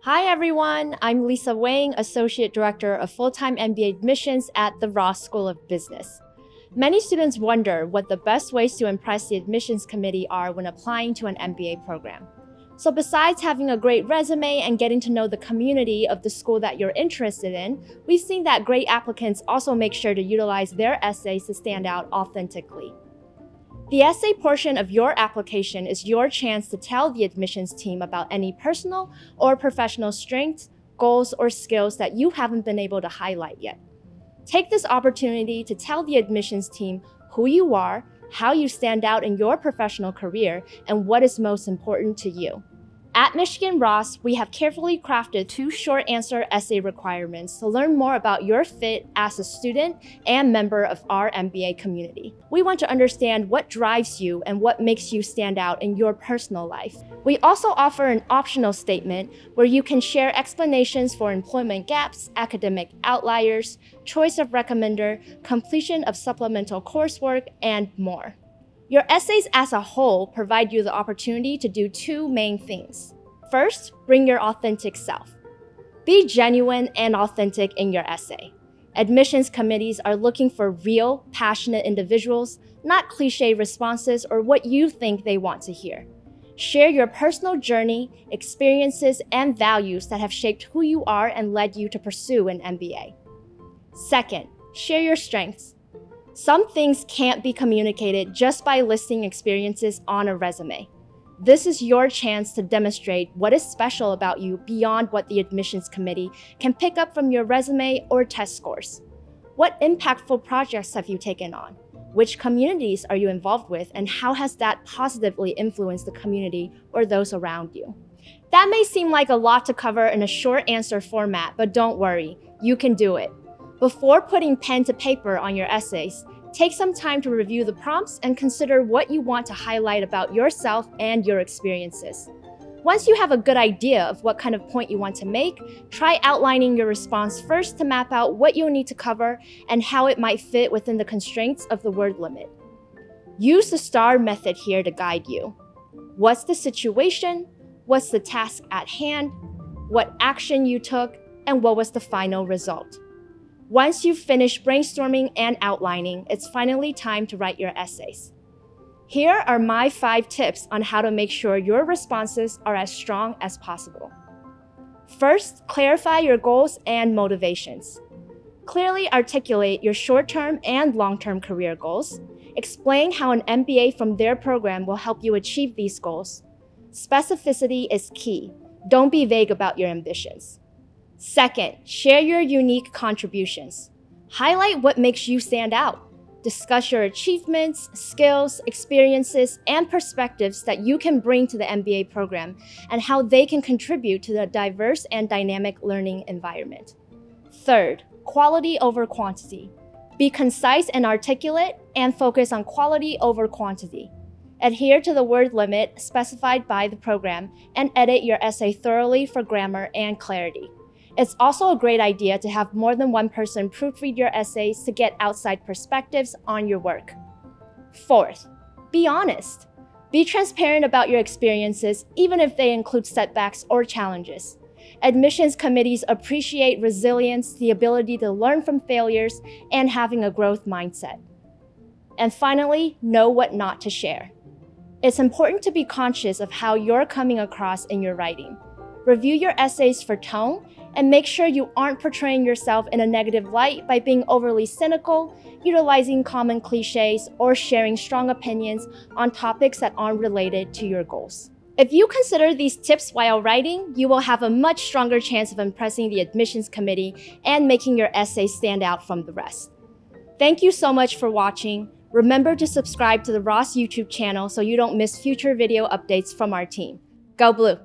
Hi everyone, I'm Lysa Wang, Associate Director of Full-Time MBA Admissions at the Ross School of Business. Many students wonder what the best ways to impress the admissions committee are when applying to an MBA program. So besides having a great resume and getting to know the community of the school that you're interested in, we've seen that great applicants also make sure to utilize their essays to stand out authentically. The essay portion of your application is your chance to tell the admissions team about any personal or professional strengths, goals, or skills that you haven't been able to highlight yet. Take this opportunity to tell the admissions team who you are, how you stand out in your professional career, and what is most important to you. At Michigan Ross, we have carefully crafted 2 short answer essay requirements to learn more about your fit as a student and member of our MBA community. We want to understand what drives you and what makes you stand out in your personal life. We also offer an optional statement where you can share explanations for employment gaps, academic outliers, choice of recommender, completion of supplemental coursework, and more. Your essays as a whole provide you the opportunity to do 2 main things. First, bring your authentic self. Be genuine and authentic in your essay. Admissions committees are looking for real, passionate individuals, not cliche responses or what you think they want to hear. Share your personal journey, experiences, and values that have shaped who you are and led you to pursue an MBA. Second, share your strengths. Some things can't be communicated just by listing experiences on a resume. This is your chance to demonstrate what is special about you beyond what the admissions committee can pick up from your resume or test scores. What impactful projects have you taken on? Which communities are you involved with, and how has that positively influenced the community or those around you? That may seem like a lot to cover in a short answer format, but don't worry, you can do it. Before putting pen to paper on your essays, take some time to review the prompts and consider what you want to highlight about yourself and your experiences. Once you have a good idea of what kind of point you want to make, try outlining your response first to map out what you'll need to cover and how it might fit within the constraints of the word limit. Use the STAR method here to guide you. What's the situation? What's the task at hand? What action you took? And what was the final result? Once you've finished brainstorming and outlining, it's finally time to write your essays. Here are my 5 tips on how to make sure your responses are as strong as possible. First, clarify your goals and motivations. Clearly articulate your short-term and long-term career goals. Explain how an MBA from their program will help you achieve these goals. Specificity is key. Don't be vague about your ambitions. Second, share your unique contributions. Highlight what makes you stand out. Discuss your achievements, skills, experiences, and perspectives that you can bring to the MBA program and how they can contribute to the diverse and dynamic learning environment. Third, quality over quantity. Be concise and articulate and focus on quality over quantity. Adhere to the word limit specified by the program and edit your essay thoroughly for grammar and clarity. It's also a great idea to have more than one person proofread your essays to get outside perspectives on your work. Fourth, be honest. Be transparent about your experiences, even if they include setbacks or challenges. Admissions committees appreciate resilience, the ability to learn from failures, and having a growth mindset. And finally, know what not to share. It's important to be conscious of how you're coming across in your writing. Review your essays for tone and make sure you aren't portraying yourself in a negative light by being overly cynical, utilizing common cliches, or sharing strong opinions on topics that aren't related to your goals. If you consider these tips while writing, you will have a much stronger chance of impressing the admissions committee and making your essay stand out from the rest. Thank you so much for watching. Remember to subscribe to the Ross YouTube channel so you don't miss future video updates from our team. Go Blue!